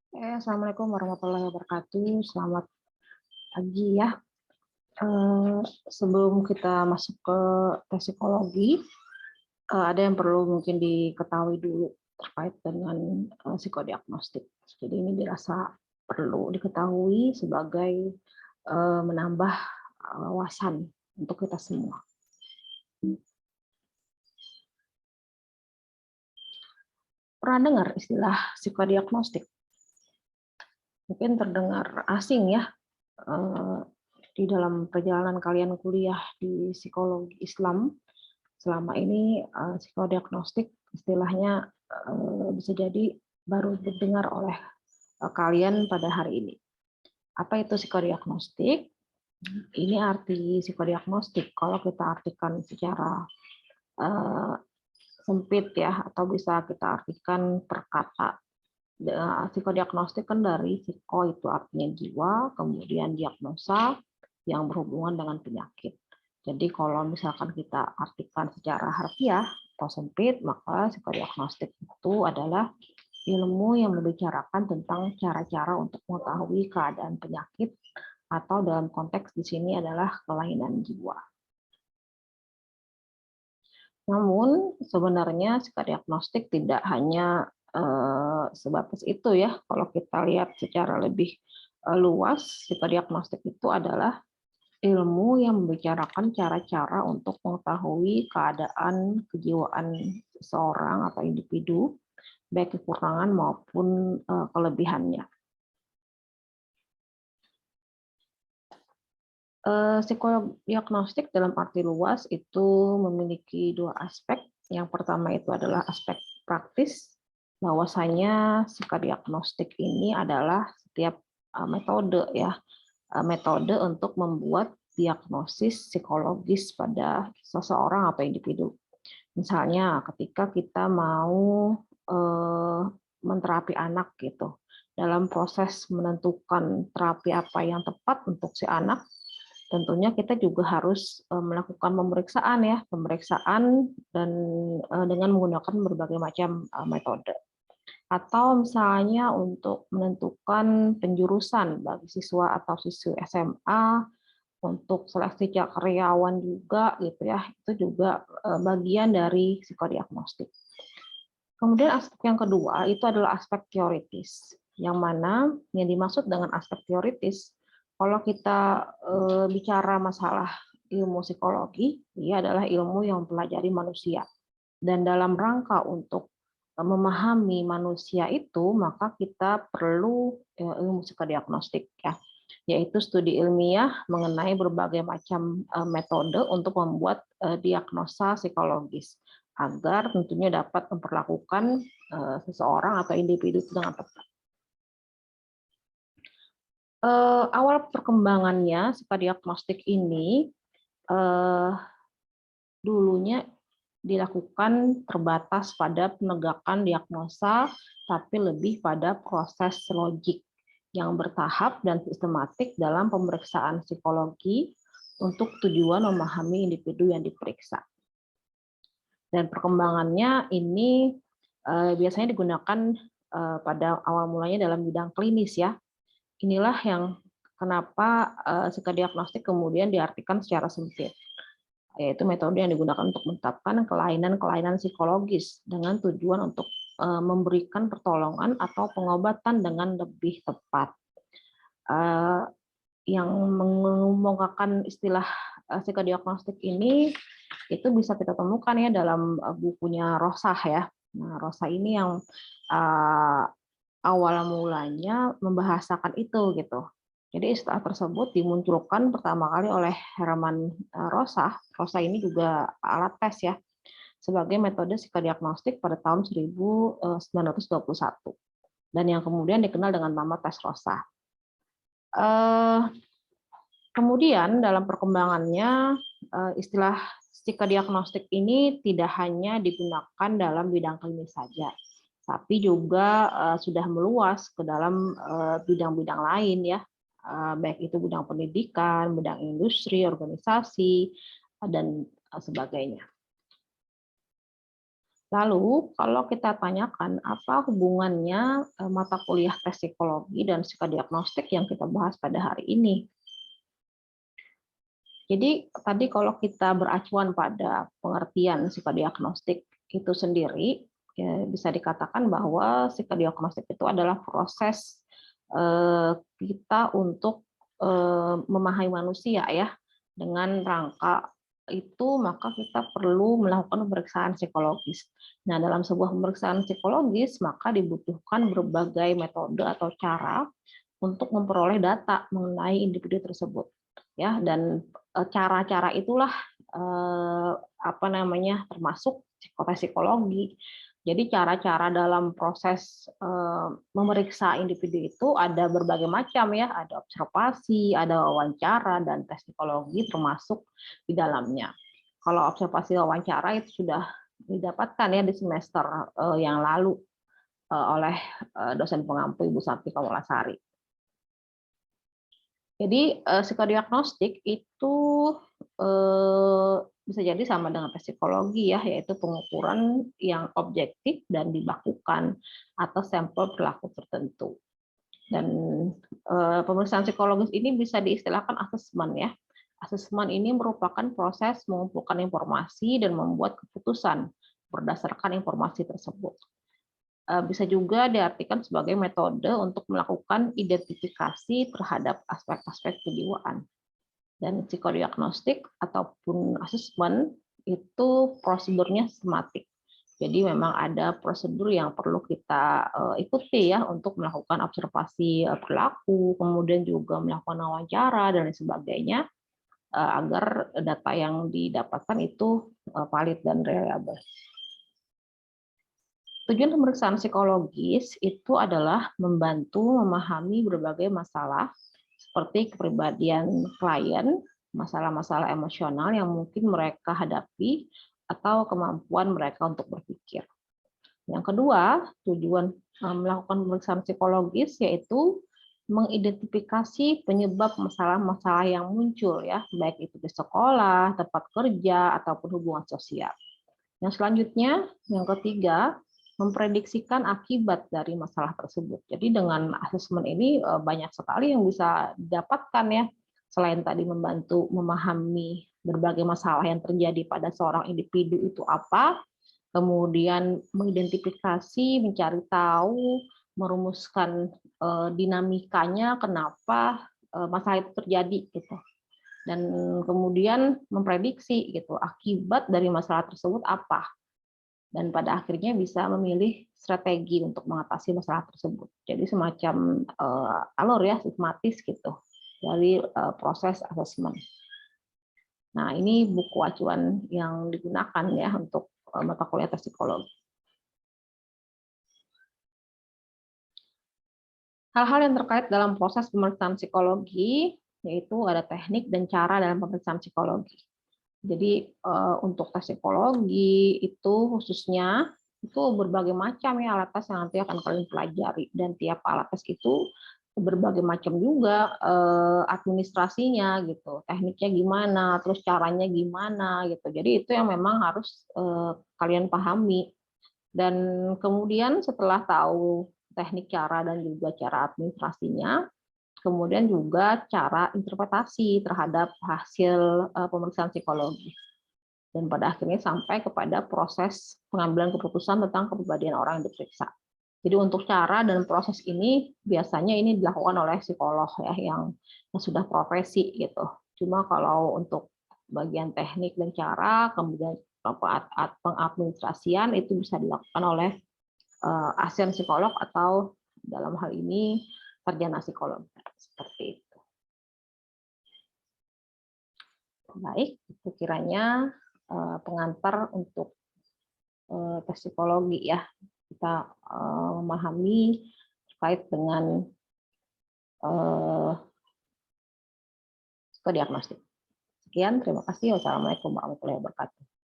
Assalamualaikum warahmatullahi wabarakatuh. Selamat pagi ya. Sebelum kita masuk ke tes psikologi, ada yang perlu mungkin diketahui dulu terkait dengan psikodiagnostik. Jadi ini dirasa perlu diketahui sebagai menambah wawasan untuk kita semua. Pernah dengar istilah psikodiagnostik? Mungkin terdengar asing ya di dalam perjalanan kalian kuliah di psikologi Islam. Selama ini psikodiagnostik istilahnya bisa jadi baru didengar oleh kalian pada hari ini. Apa itu psikodiagnostik? Ini arti psikodiagnostik kalau kita artikan secara sempit ya, atau bisa kita artikan per kata. Psikodiagnostik kan dari psiko itu artinya jiwa, kemudian diagnosa yang berhubungan dengan penyakit. Jadi kalau misalkan kita artikan secara harfiah atau sempit, maka psikodiagnostik itu adalah ilmu yang membicarakan tentang cara-cara untuk mengetahui keadaan penyakit atau dalam konteks di sini adalah kelainan jiwa. Namun sebenarnya psikodiagnostik tidak hanya sebatas itu ya. Kalau kita lihat secara lebih luas, psikodiagnostik itu adalah ilmu yang membicarakan cara-cara untuk mengetahui keadaan kejiwaan seseorang atau individu, baik kekurangan maupun kelebihannya. Psikodiagnostik dalam arti luas itu memiliki dua aspek. Yang pertama itu adalah aspek praktis, bahwasanya psikodiagnostik ini adalah setiap metode ya, metode untuk membuat diagnosis psikologis pada seseorang atau individu. Misalnya ketika kita mau menterapi anak gitu, dalam proses menentukan terapi apa yang tepat untuk si anak, tentunya kita juga harus melakukan pemeriksaan dan dengan menggunakan berbagai macam metode. Atau misalnya untuk menentukan penjurusan bagi siswa atau siswi SMA, untuk seleksi karyawan juga gitu ya, itu juga bagian dari psikodiagnostik. Kemudian aspek yang kedua itu adalah aspek teoritis, yang mana yang dimaksud dengan aspek teoritis, kalau kita bicara masalah ilmu psikologi, dia adalah ilmu yang mempelajari manusia. Dan dalam rangka untuk memahami manusia itu, maka kita perlu ilmu psikodiagnostik ya, yaitu studi ilmiah mengenai berbagai macam metode untuk membuat diagnosa psikologis agar tentunya dapat memperlakukan seseorang atau individu dengan tepat. Awal perkembangannya psikodiagnostik ini dulunya dilakukan terbatas pada penegakan diagnosa, tapi lebih pada proses logik yang bertahap dan sistematik dalam pemeriksaan psikologi untuk tujuan memahami individu yang diperiksa. Dan perkembangannya ini biasanya digunakan pada awal mulanya dalam bidang klinis ya. Inilah yang kenapa psikodiagnostik kemudian diartikan secara sempit, yaitu metode yang digunakan untuk menetapkan kelainan-kelainan psikologis dengan tujuan untuk memberikan pertolongan atau pengobatan dengan lebih tepat. Yang mengumumkan istilah psikodiagnostik ini itu bisa kita temukan ya dalam bukunya Rosah ya. Nah, Rosah ini yang awal mulanya membahasakan itu gitu. Jadi istilah tersebut dimunculkan pertama kali oleh Herman Rosah. Rosah ini juga alat tes ya, sebagai metode psikodiagnostik pada tahun 1921. Dan yang kemudian dikenal dengan nama tes Rosah. Kemudian dalam perkembangannya istilah psikodiagnostik ini tidak hanya digunakan dalam bidang klinis saja, tapi juga sudah meluas ke dalam bidang-bidang lain ya, baik itu bidang pendidikan, bidang industri, organisasi, dan sebagainya. Lalu, kalau kita tanyakan apa hubungannya mata kuliah tes psikologi dan psikodiagnostik yang kita bahas pada hari ini. Jadi, tadi kalau kita beracuan pada pengertian psikodiagnostik itu sendiri, ya bisa dikatakan bahwa psikodiagnostik itu adalah proses kita untuk memahami manusia ya, dengan rangka itu maka kita perlu melakukan pemeriksaan psikologis. Nah, dalam sebuah pemeriksaan psikologis maka dibutuhkan berbagai metode atau cara untuk memperoleh data mengenai individu tersebut. Ya, dan cara-cara itulah apa namanya termasuk psikologi. Jadi cara-cara dalam proses memeriksa individu itu ada berbagai macam ya, ada observasi, ada wawancara, dan tes psikologi termasuk di dalamnya. Kalau observasi wawancara itu sudah didapatkan ya di semester yang lalu oleh dosen pengampu Ibu Santi Kawalasari. Jadi psikodiagnostik itu bisa jadi sama dengan tes psikologi ya, yaitu pengukuran yang objektif dan dibakukan atas sampel perilaku tertentu. Dan pemeriksaan psikologis ini bisa diistilahkan asesmen ya. Asesmen ini merupakan proses mengumpulkan informasi dan membuat keputusan berdasarkan informasi tersebut. Bisa juga diartikan sebagai metode untuk melakukan identifikasi terhadap aspek-aspek kejiwaan. Dan psikodiagnostik ataupun asesmen itu prosedurnya sistematik. Jadi memang ada prosedur yang perlu kita ikuti ya untuk melakukan observasi perilaku, kemudian juga melakukan wawancara dan lain sebagainya agar data yang didapatkan itu valid dan reliable. Tujuan pemeriksaan psikologis itu adalah membantu memahami berbagai masalah seperti kepribadian klien, masalah-masalah emosional yang mungkin mereka hadapi, atau kemampuan mereka untuk berpikir. Yang kedua, tujuan melakukan pemeriksaan psikologis yaitu mengidentifikasi penyebab masalah-masalah yang muncul ya, baik itu di sekolah, tempat kerja, ataupun hubungan sosial. Yang selanjutnya, yang ketiga, memprediksikan akibat dari masalah tersebut. Jadi dengan asesmen ini banyak sekali yang bisa didapatkan ya, selain tadi membantu memahami berbagai masalah yang terjadi pada seorang individu itu apa, kemudian mengidentifikasi, mencari tahu, merumuskan dinamikanya kenapa masalah itu terjadi gitu. Dan kemudian memprediksi gitu akibat dari masalah tersebut apa, dan pada akhirnya bisa memilih strategi untuk mengatasi masalah tersebut. Jadi semacam alur ya sistematis gitu dari proses asesmen. Nah, ini buku acuan yang digunakan ya untuk mata kuliah tes psikologi. Hal-hal yang terkait dalam proses pemeriksaan psikologi yaitu ada teknik dan cara dalam pemeriksaan psikologi. Jadi untuk tes psikologi itu khususnya itu berbagai macam ya alat tes yang nanti akan kalian pelajari, dan tiap alat tes itu berbagai macam juga administrasinya gitu, tekniknya gimana, terus caranya gimana gitu. Jadi itu yang memang harus kalian pahami. Dan kemudian setelah tahu teknik, cara, dan juga cara administrasinya, kemudian juga cara interpretasi terhadap hasil pemeriksaan psikologi. Dan pada akhirnya sampai kepada proses pengambilan keputusan tentang kepribadian orang yang diperiksa. Jadi untuk cara dan proses ini biasanya ini dilakukan oleh psikolog ya yang sudah profesi gitu. Cuma kalau untuk bagian teknik dan cara, kemudian pengadministrasian itu bisa dilakukan oleh asisten psikolog atau dalam hal ini sarjana psikologi seperti itu. Baik, itu kiranya pengantar untuk tes psikologi ya. Kita memahami terkait dengan psikodiagnostik. Sekian, terima kasih. Wassalamualaikum warahmatullahi wabarakatuh.